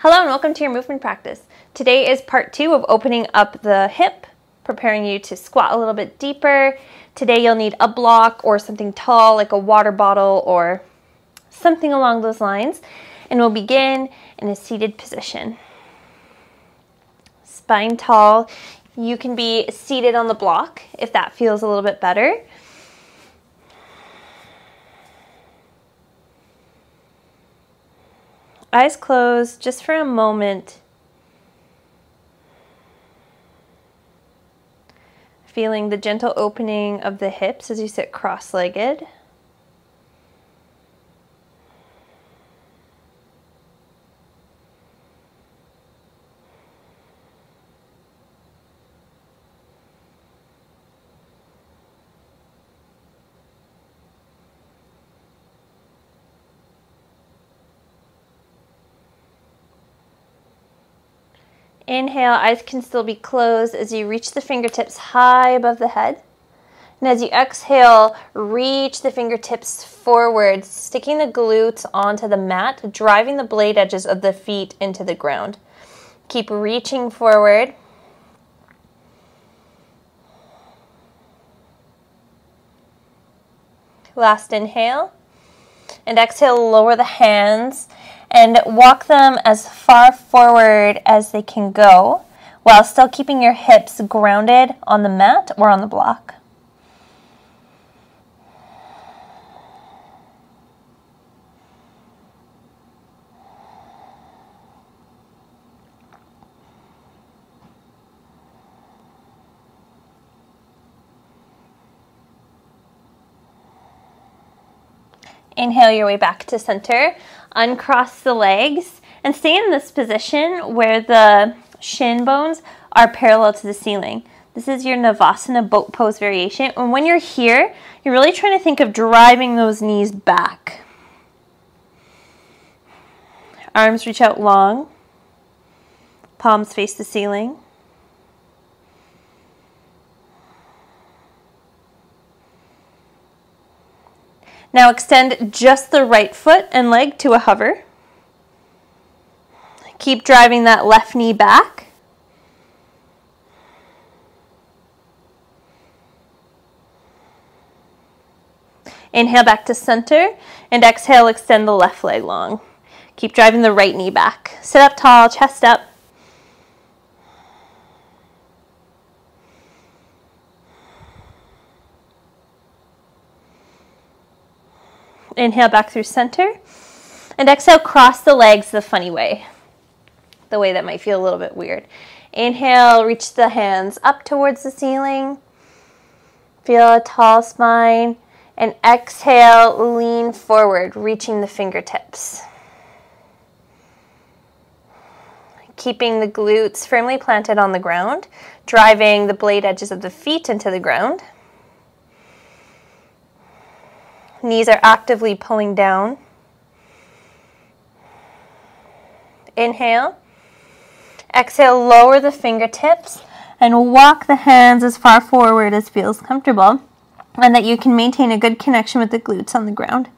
Hello and welcome to your movement practice. Today is part 2 of opening up the hip, preparing you to squat a little bit deeper. Today you'll need a block or something tall like a water bottle or something along those lines. And we'll begin in a seated position. Spine tall. You can be seated on the block if that feels a little bit better. Eyes closed just for a moment. Feeling the gentle opening of the hips as you sit cross-legged. Inhale, eyes can still be closed as you reach the fingertips high above the head. And as you exhale, reach the fingertips forward, sticking the glutes onto the mat, driving the blade edges of the feet into the ground. Keep reaching forward. Last inhale. And exhale, lower the hands and walk them as far forward as they can go while still keeping your hips grounded on the mat or on the block. Inhale your way back to center. Uncross the legs and stay in this position where the shin bones are parallel to the ceiling. This is your Navasana boat pose variation. And when you're here, you're really trying to think of driving those knees back. Arms reach out long. Palms face the ceiling. Now extend just the right foot and leg to a hover. Keep driving that left knee back. Inhale back to center and exhale, extend the left leg long. Keep driving the right knee back. Sit up tall, chest up. Inhale back through center and exhale, cross the legs the funny way, the way that might feel a little bit weird. Inhale, reach the hands up towards the ceiling. Feel a tall spine and exhale, lean forward, reaching the fingertips. Keeping the glutes firmly planted on the ground, driving the blade edges of the feet into the ground. Knees are actively pulling down. Inhale. Exhale, lower the fingertips and walk the hands as far forward as feels comfortable and that you can maintain a good connection with the glutes on the ground.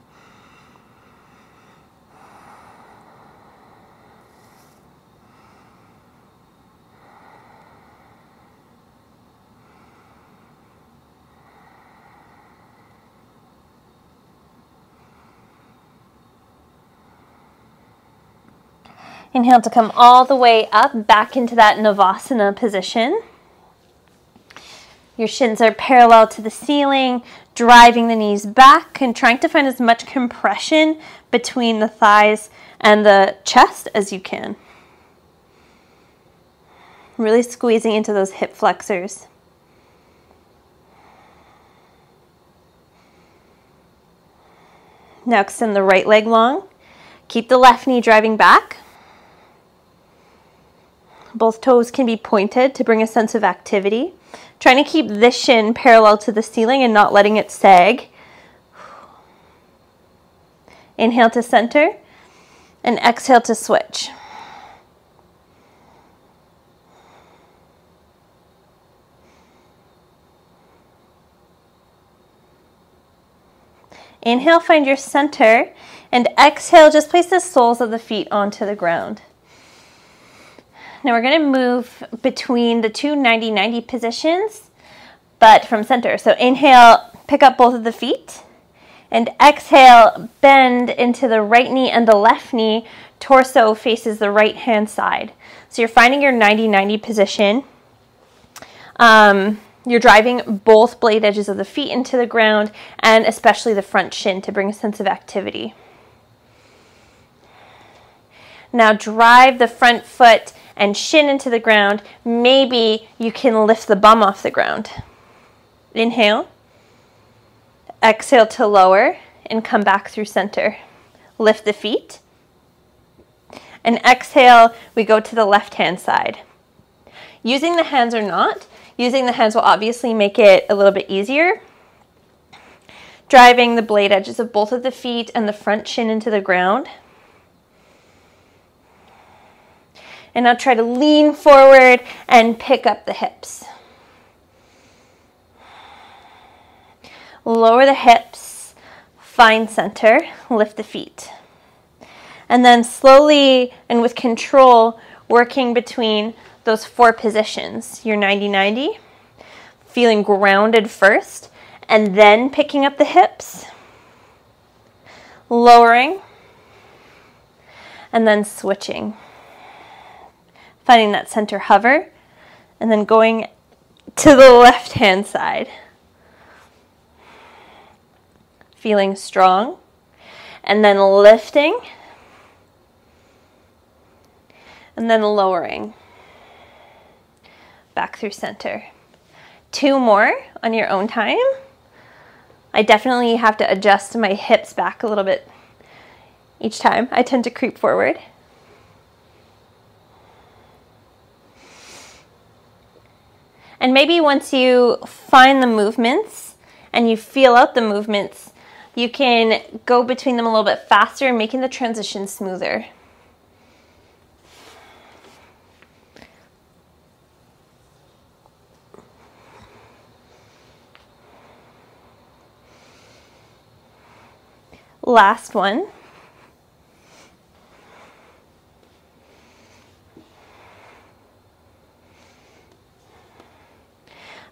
Inhale to come all the way up, back into that Navasana position. Your shins are parallel to the ceiling, driving the knees back and trying to find as much compression between the thighs and the chest as you can. Really squeezing into those hip flexors. Now extend the right leg long. Keep the left knee driving back. Both toes can be pointed to bring a sense of activity. Trying to keep this shin parallel to the ceiling and not letting it sag. Inhale to center and exhale to switch. Inhale, find your center, and exhale, just place the soles of the feet onto the ground. Now we're going to move between the two 90-90 positions, but from center. So inhale, pick up both of the feet, and exhale, bend into the right knee and the left knee. Torso faces the right hand side. So you're finding your 90-90 position. You're driving both blade edges of the feet into the ground, and especially the front shin to bring a sense of activity. Now drive the front foot and shin into the ground. Maybe you can lift the bum off the ground. Inhale. Exhale to lower and come back through center. Lift the feet. And exhale, we go to the left hand side. Using the hands or not, using the hands will obviously make it a little bit easier. Driving the blade edges of both of the feet and the front shin into the ground. And now try to lean forward and pick up the hips. Lower the hips, find center, lift the feet. And then slowly and with control, working between those four positions. Your 90-90, feeling grounded first, and then picking up the hips, lowering, and then switching. Finding that center hover, and then going to the left hand side. Feeling strong, and then lifting, and then lowering. Back through center. 2 more on your own time. I definitely have to adjust my hips back a little bit each time. I tend to creep forward. And maybe once you find the movements and you feel out the movements, you can go between them a little bit faster, making the transition smoother. Last one.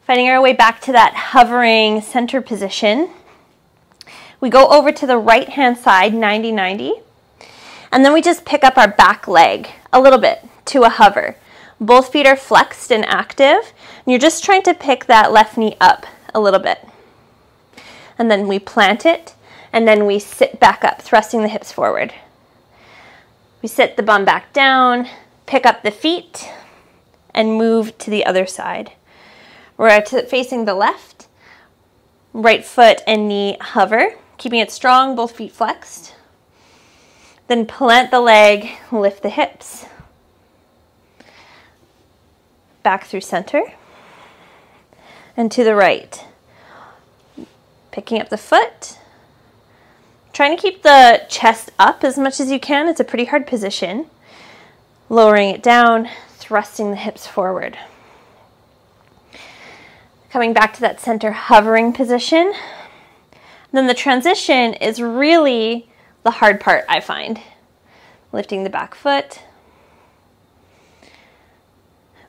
Finding our way back to that hovering center position. We go over to the right hand side, 90-90, and then we just pick up our back leg a little bit to a hover. Both feet are flexed and active, and you're just trying to pick that left knee up a little bit. And then we plant it, and then we sit back up, thrusting the hips forward. We sit the bum back down, pick up the feet, and move to the other side. We're facing the left, right foot and knee hover, keeping it strong, both feet flexed. Then plant the leg, lift the hips. Back through center, and to the right. Picking up the foot, trying to keep the chest up as much as you can. It's a pretty hard position. Lowering it down, thrusting the hips forward. Coming back to that center hovering position. Then the transition is really the hard part, I find. Lifting the back foot.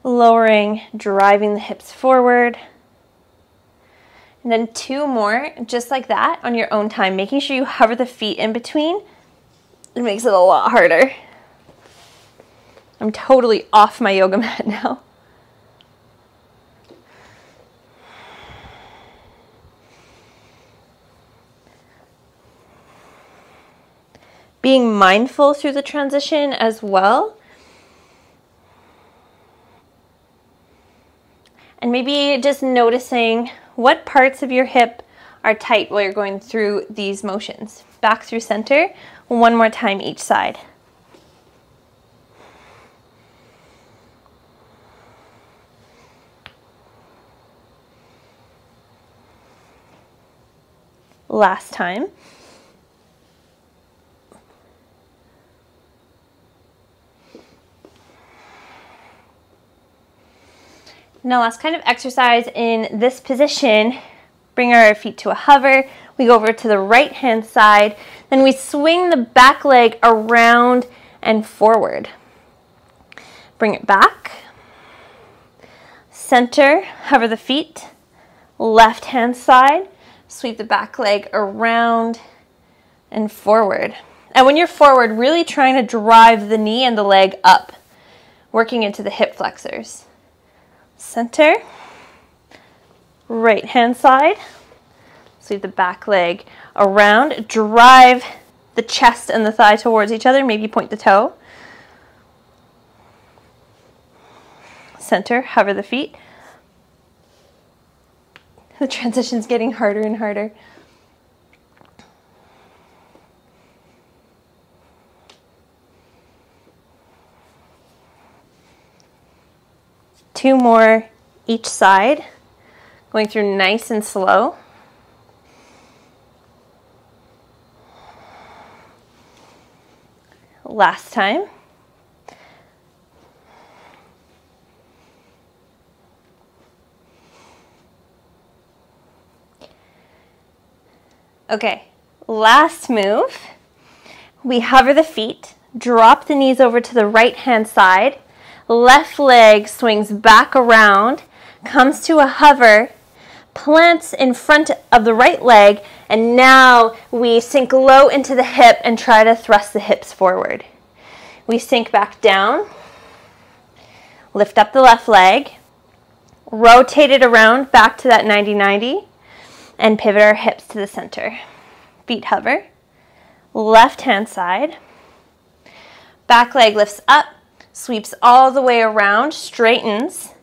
Lowering, driving the hips forward. And then 2 more, just like that, on your own time. Making sure you hover the feet in between. It makes it a lot harder. I'm totally off my yoga mat now. Being mindful through the transition as well. And maybe just noticing what parts of your hip are tight while you're going through these motions. Back through center, 1 more time each side. Last time. Now last kind of exercise in this position, bring our feet to a hover, we go over to the right hand side, then we swing the back leg around and forward. Bring it back. Center, hover the feet. Left hand side, sweep the back leg around and forward. And when you're forward, really trying to drive the knee and the leg up, working into the hip flexors. Center, right hand side, sweep the back leg around, drive the chest and the thigh towards each other, maybe point the toe. Center, hover the feet. The transition's getting harder and harder. Two more each side, going through nice and slow. Last time. Okay, last move. We hover the feet, drop the knees over to the right hand side, left leg swings back around, comes to a hover, plants in front of the right leg, and now we sink low into the hip and try to thrust the hips forward. We sink back down, lift up the left leg, rotate it around back to that 90-90, and pivot our hips to the center. Feet hover, left hand side, back leg lifts up, sweeps all the way around, straightens,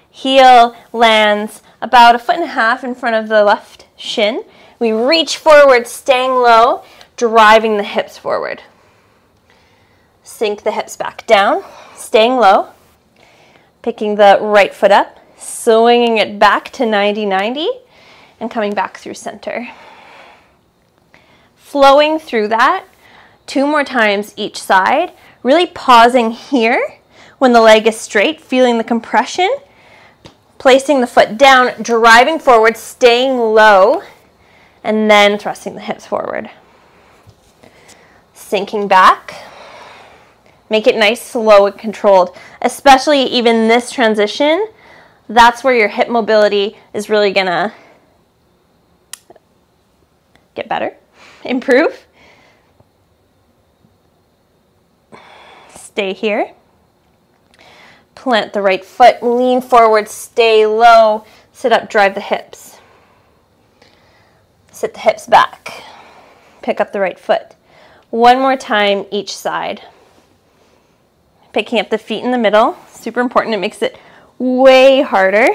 heel lands about 1.5 feet in front of the left shin. We reach forward, staying low, driving the hips forward. Sink the hips back down, staying low, picking the right foot up, swinging it back to 90-90, and coming back through center. Flowing through that 2 more times each side, really pausing here when the leg is straight, feeling the compression, placing the foot down, driving forward, staying low, and then thrusting the hips forward. Sinking back. Make it nice, slow, and controlled. Especially even this transition, that's where your hip mobility is really gonna get better, improve. Stay here. Plant the right foot, lean forward, stay low, sit up, drive the hips. Sit the hips back. Pick up the right foot. 1 more time each side. Picking up the feet in the middle, super important, it makes it way harder.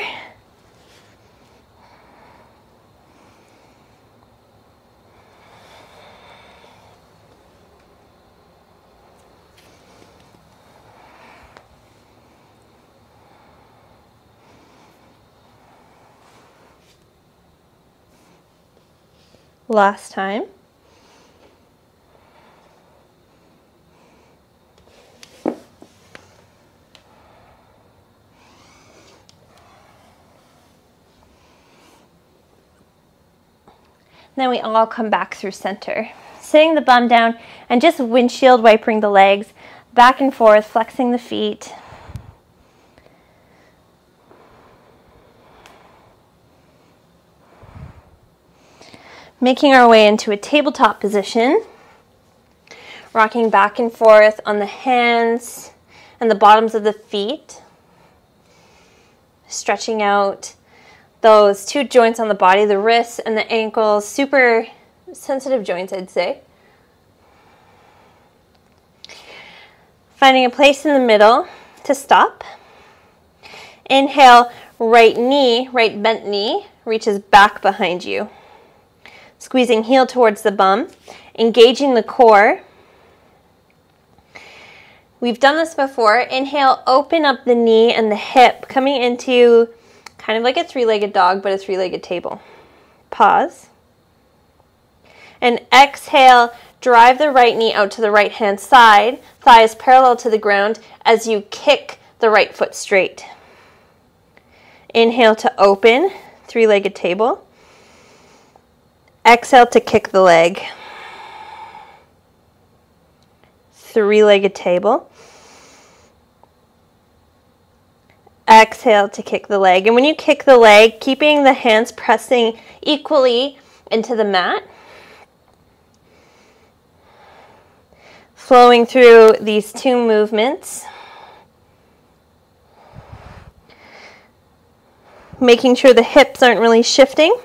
Last time. Then we all come back through center. Sitting the bum down and just windshield wipering the legs back and forth, flexing the feet. Making our way into a tabletop position, rocking back and forth on the hands and the bottoms of the feet, stretching out those 2 joints on the body, the wrists and the ankles, super sensitive joints, I'd say. Finding a place in the middle to stop. Inhale, right knee, right bent knee, reaches back behind you. Squeezing heel towards the bum, engaging the core. We've done this before. Inhale, open up the knee and the hip, coming into kind of like a 3-legged dog, but a 3-legged table. Pause. And exhale, drive the right knee out to the right hand side, thighs parallel to the ground as you kick the right foot straight. Inhale to open, 3-legged table. Exhale to kick the leg. 3-legged table. Exhale to kick the leg. And when you kick the leg, keeping the hands pressing equally into the mat. Flowing through these two movements. Making sure the hips aren't really shifting.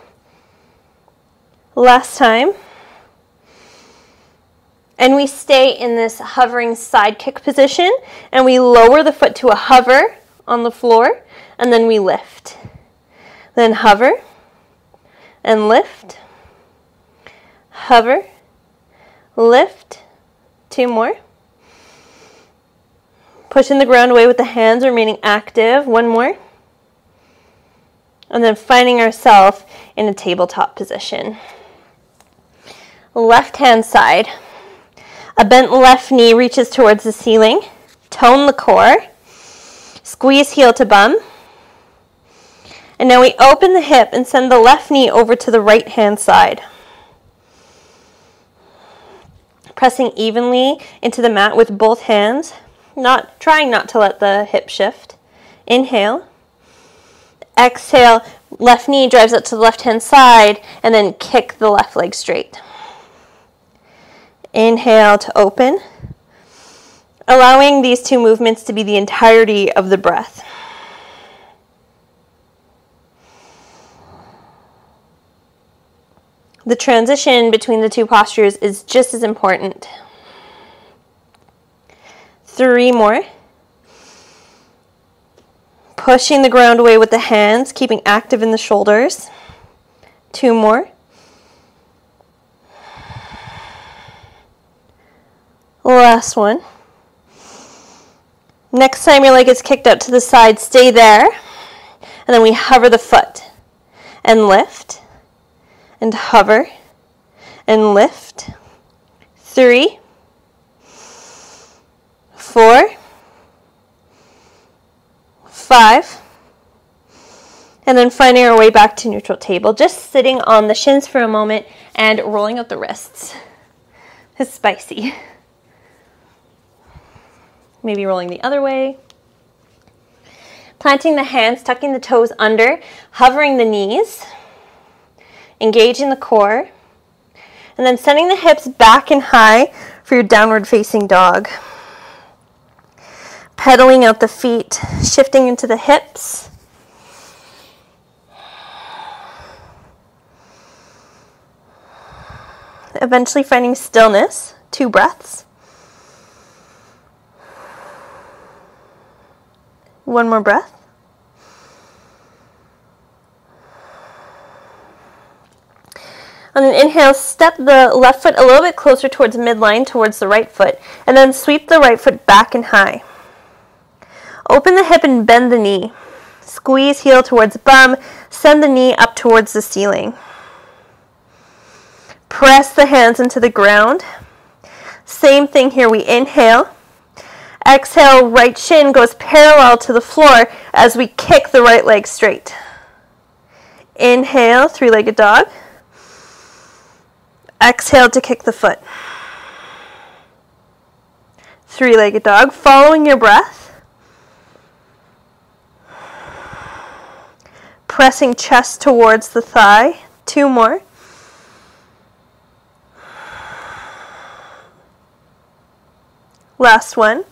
Last time. And we stay in this hovering side kick position, and we lower the foot to a hover on the floor, and then we lift. Then hover, and lift, hover, lift. 2 more. Pushing the ground away with the hands, remaining active. 1 more. And then finding ourselves in a tabletop position. Left hand side. A bent left knee reaches towards the ceiling. Tone the core. Squeeze heel to bum. And now we open the hip and send the left knee over to the right hand side. Pressing evenly into the mat with both hands. Trying not to let the hip shift. Inhale. Exhale, left knee drives up to the left hand side, and then kick the left leg straight. Inhale to open, allowing these two movements to be the entirety of the breath. The transition between the two postures is just as important. 3 more. Pushing the ground away with the hands, keeping active in the shoulders. 2 more. Last one. Next time your leg is kicked out to the side, stay there. And then we hover the foot and lift and hover and lift. 3, 4, 5, and then finding our way back to neutral table, just sitting on the shins for a moment and rolling out the wrists. It's spicy. Maybe rolling the other way. Planting the hands, tucking the toes under, hovering the knees, engaging the core, and then sending the hips back and high for your downward facing dog. Pedaling out the feet, shifting into the hips. Eventually finding stillness, 2 breaths. 1 more breath. On an inhale, step the left foot a little bit closer towards midline, towards the right foot, and then sweep the right foot back and high. Open the hip and bend the knee. Squeeze heel towards bum, send the knee up towards the ceiling. Press the hands into the ground. Same thing here, we inhale. Exhale, right shin goes parallel to the floor as we kick the right leg straight. Inhale, 3-legged dog. Exhale to kick the foot. 3-legged dog, following your breath. Pressing chest towards the thigh. 2 more. Last one.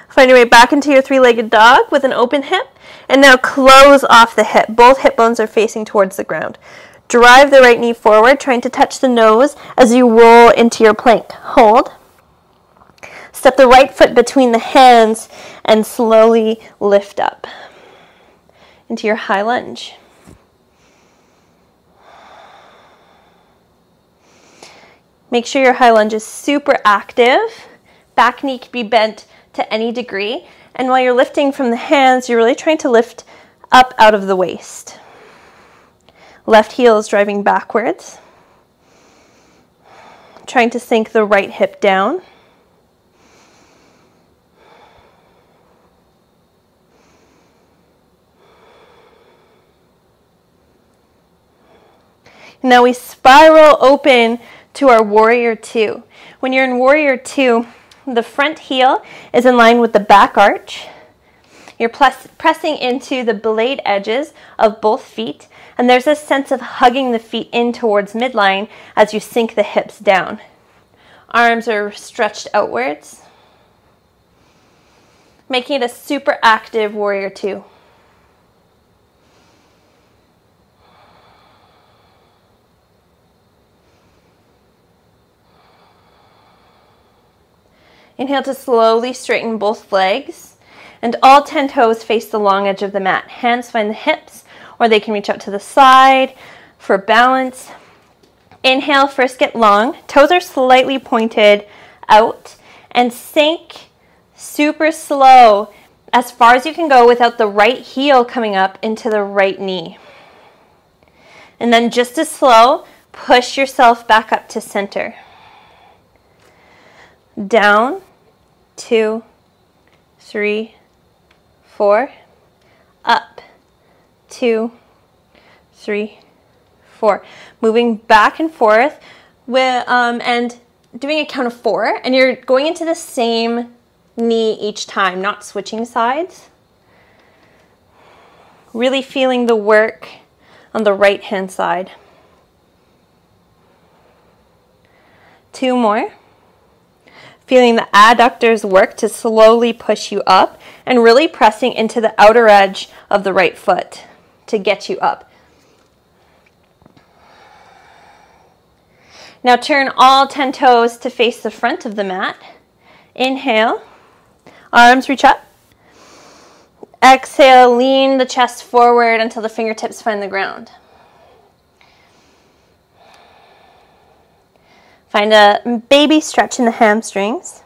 Find your way back into your 3-legged dog with an open hip. And now close off the hip. Both hip bones are facing towards the ground. Drive the right knee forward, trying to touch the nose as you roll into your plank. Hold. Step the right foot between the hands and slowly lift up into your high lunge. Make sure your high lunge is super active. Back knee can be bent to any degree. And while you're lifting from the hands, you're really trying to lift up out of the waist. Left heel is driving backwards. Trying to sink the right hip down. Now we spiral open to our warrior 2. When you're in warrior 2, The front heel is in line with the back arch. You're pressing into the blade edges of both feet, and there's a sense of hugging the feet in towards midline as you sink the hips down. Arms are stretched outwards, making it a super active warrior two. Inhale to slowly straighten both legs, and all 10 toes face the long edge of the mat. Hands find the hips, or they can reach out to the side for balance. Inhale, first get long. Toes are slightly pointed out, and sink super slow as far as you can go without the right heel coming up into the right knee. And then just as slow, push yourself back up to center. Down, 2, 3, 4, up, 2, 3, 4. Moving back and forth with, and doing a count of 4, and you're going into the same knee each time, not switching sides. Really feeling the work on the right hand side. 2 more. Feeling the adductors work to slowly push you up and really pressing into the outer edge of the right foot to get you up. Now turn all 10 toes to face the front of the mat. Inhale, arms reach up. Exhale, lean the chest forward until the fingertips find the ground. Find a baby stretch in the hamstrings.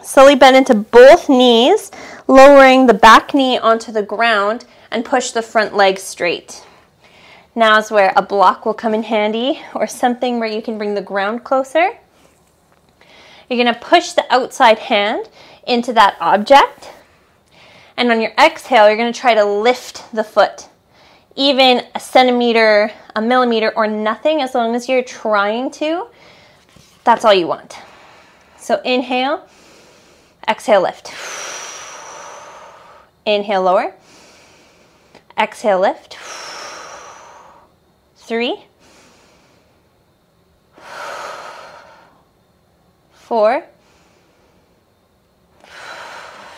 Slowly bend into both knees, lowering the back knee onto the ground and push the front leg straight. Now is where a block will come in handy, or something where you can bring the ground closer. You're going to push the outside hand into that object. And on your exhale, you're going to try to lift the foot. Even a centimeter, a millimeter, or nothing, as long as you're trying to, that's all you want. So inhale, exhale, lift. Inhale, lower. Exhale, lift. 3, 4.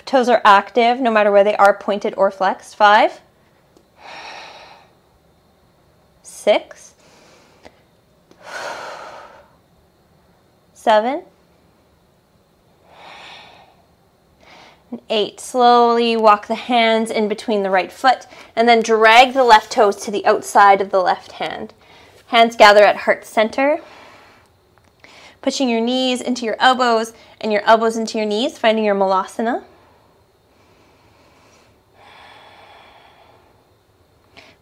Toes are active, no matter where they are, pointed or flexed. 5, 6, 7, and 8. Slowly walk the hands in between the right foot and then drag the left toes to the outside of the left hand. Hands gather at heart center. Pushing your knees into your elbows and your elbows into your knees, finding your malasana.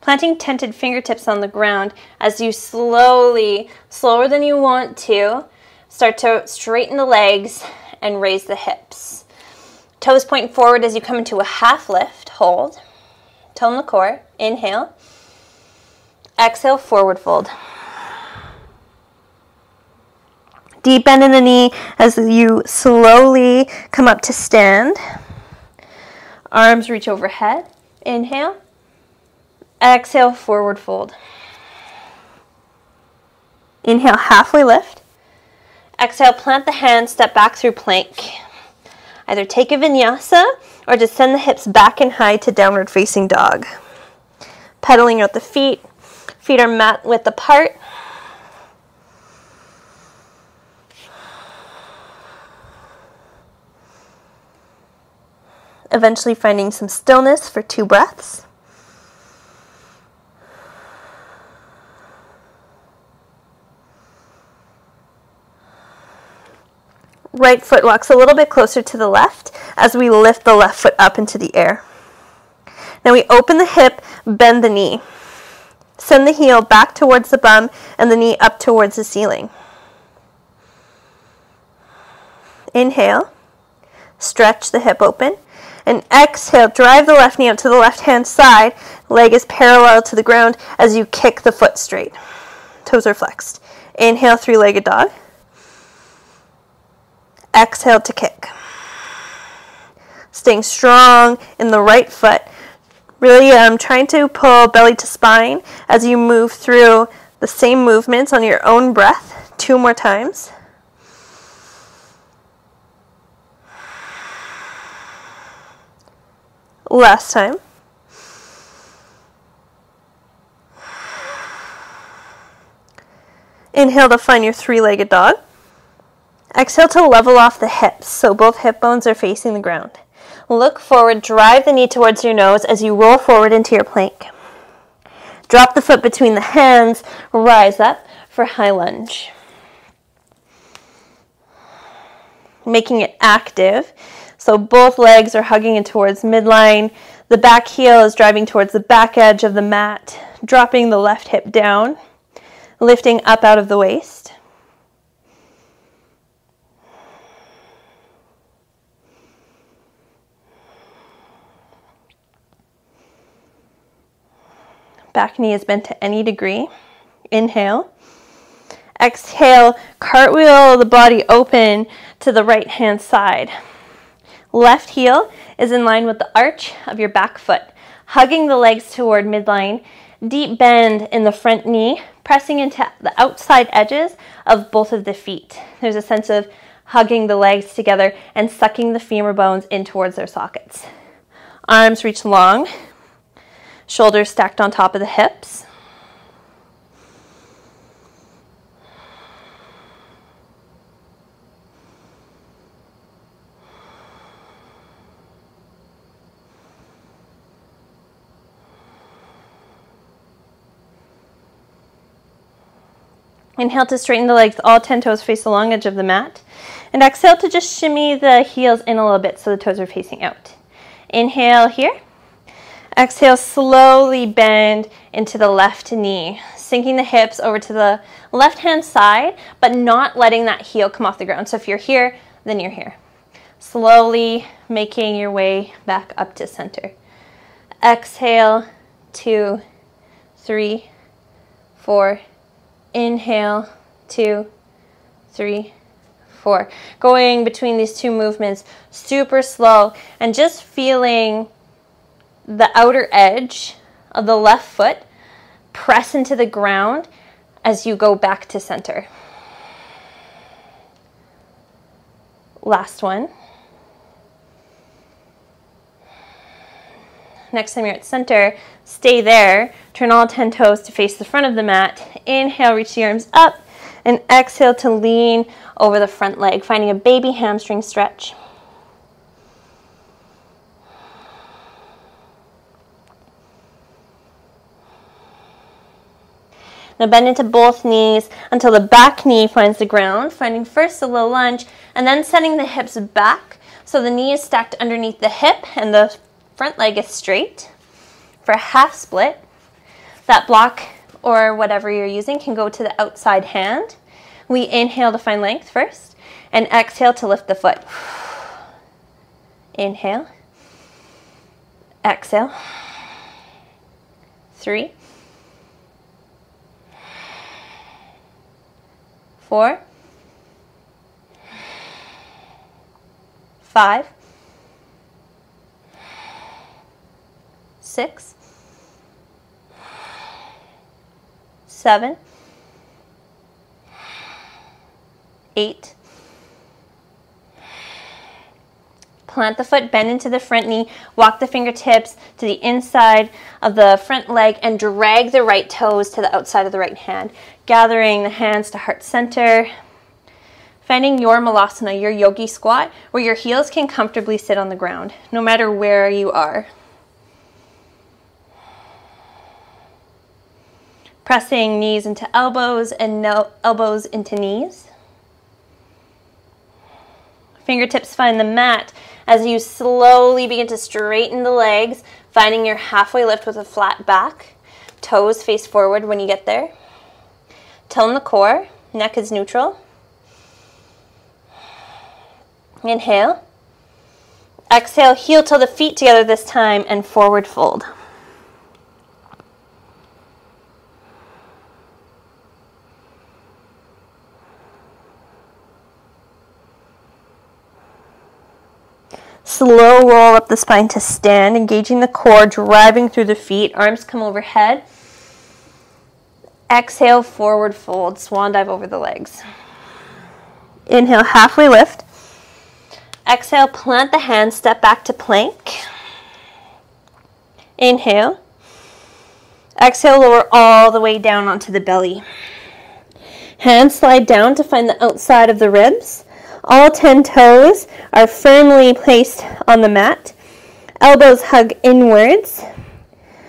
Planting tented fingertips on the ground as you slowly, slower than you want to, start to straighten the legs and raise the hips. Toes point forward as you come into a half lift. Hold. Tone the core. Inhale. Exhale, forward fold. Deep bend in the knee as you slowly come up to stand. Arms reach overhead. Inhale. Exhale, forward fold. Inhale, halfway lift. Exhale, plant the hands, step back through plank. Either take a vinyasa or just send the hips back and high to downward facing dog. Pedaling out the feet. Feet are mat width apart. Eventually finding some stillness for 2 breaths. Right foot walks a little bit closer to the left as we lift the left foot up into the air. Now we open the hip, bend the knee. Send the heel back towards the bum and the knee up towards the ceiling. Inhale, stretch the hip open, and exhale, drive the left knee out to the left hand side. Leg is parallel to the ground as you kick the foot straight. Toes are flexed. Inhale, 3-legged dog. exhale to kick. Staying strong in the right foot. Really trying to pull belly to spine as you move through the same movements on your own breath 2 more times. Last time. Inhale to find your 3-legged dog. Exhale to level off the hips, so both hip bones are facing the ground. Look forward, drive the knee towards your nose as you roll forward into your plank. Drop the foot between the hands, rise up for high lunge. Making it active, so both legs are hugging in towards midline. The back heel is driving towards the back edge of the mat, dropping the left hip down, lifting up out of the waist. Back knee is bent to any degree. Inhale. Exhale, cartwheel the body open to the right hand side. Left heel is in line with the arch of your back foot, hugging the legs toward midline. Deep bend in the front knee, pressing into the outside edges of both of the feet. There's a sense of hugging the legs together and sucking the femur bones in towards their sockets. Arms reach long. Shoulders stacked on top of the hips. Inhale to straighten the legs, all 10 toes face the long edge of the mat. And exhale to just shimmy the heels in a little bit so the toes are facing out. Inhale here. Exhale, slowly bend into the left knee, sinking the hips over to the left-hand side, but not letting that heel come off the ground. So if you're here, then you're here. Slowly making your way back up to center. Exhale, 2, 3, 4. Inhale, 2, 3, 4. Going between these two movements, super slow, and just feeling the outer edge of the left foot press into the ground as you go back to center. Last one. Next time you're at center, stay there. Turn all 10 toes to face the front of the mat. Inhale, reach the arms up, and exhale to lean over the front leg, finding a baby hamstring stretch. Now bend into both knees until the back knee finds the ground, finding first a low lunge, and then sending the hips back so the knee is stacked underneath the hip and the front leg is straight. For a half split, that block or whatever you're using can go to the outside hand. We inhale to find length first, and exhale to lift the foot. Inhale, exhale, 3, 4, 5, 6, 7, 8. Plant the foot, bend into the front knee, walk the fingertips to the inside of the front leg and drag the right toes to the outside of the right hand, gathering the hands to heart center, finding your malasana, your yogi squat, where your heels can comfortably sit on the ground, no matter where you are. Pressing knees into elbows and elbows into knees. Fingertips find the mat as you slowly begin to straighten the legs, finding your halfway lift with a flat back. Toes face forward when you get there. Tone the core, neck is neutral. Inhale. Exhale, heel toe the feet together this time and forward fold. Slow roll up the spine to stand, engaging the core, driving through the feet. Arms come overhead. Exhale, forward fold, swan dive over the legs. Inhale, halfway lift. Exhale, plant the hands, step back to plank. Inhale. Exhale, lower all the way down onto the belly. Hands slide down to find the outside of the ribs. All 10 toes are firmly placed on the mat. Elbows hug inwards.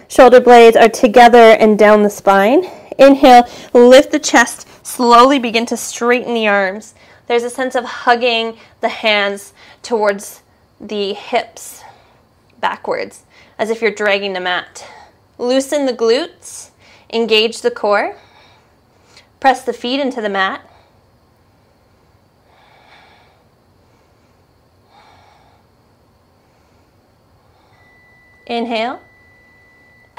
Shoulder blades are together and down the spine. Inhale, lift the chest. Slowly begin to straighten the arms. There's a sense of hugging the hands towards the hips, backwards, as if you're dragging the mat. Loosen the glutes. Engage the core. Press the feet into the mat. Inhale.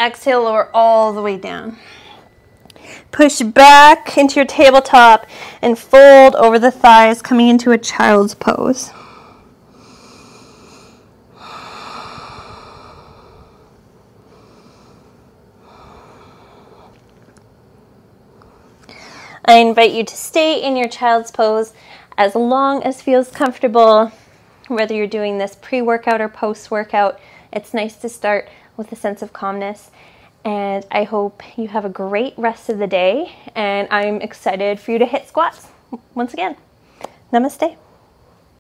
Exhale, lower all the way down. Push back into your tabletop and fold over the thighs, coming into a child's pose. I invite you to stay in your child's pose as long as feels comfortable, whether you're doing this pre-workout or post-workout. It's nice to start with a sense of calmness, and I hope you have a great rest of the day, and I'm excited for you to hit squats once again. Namaste.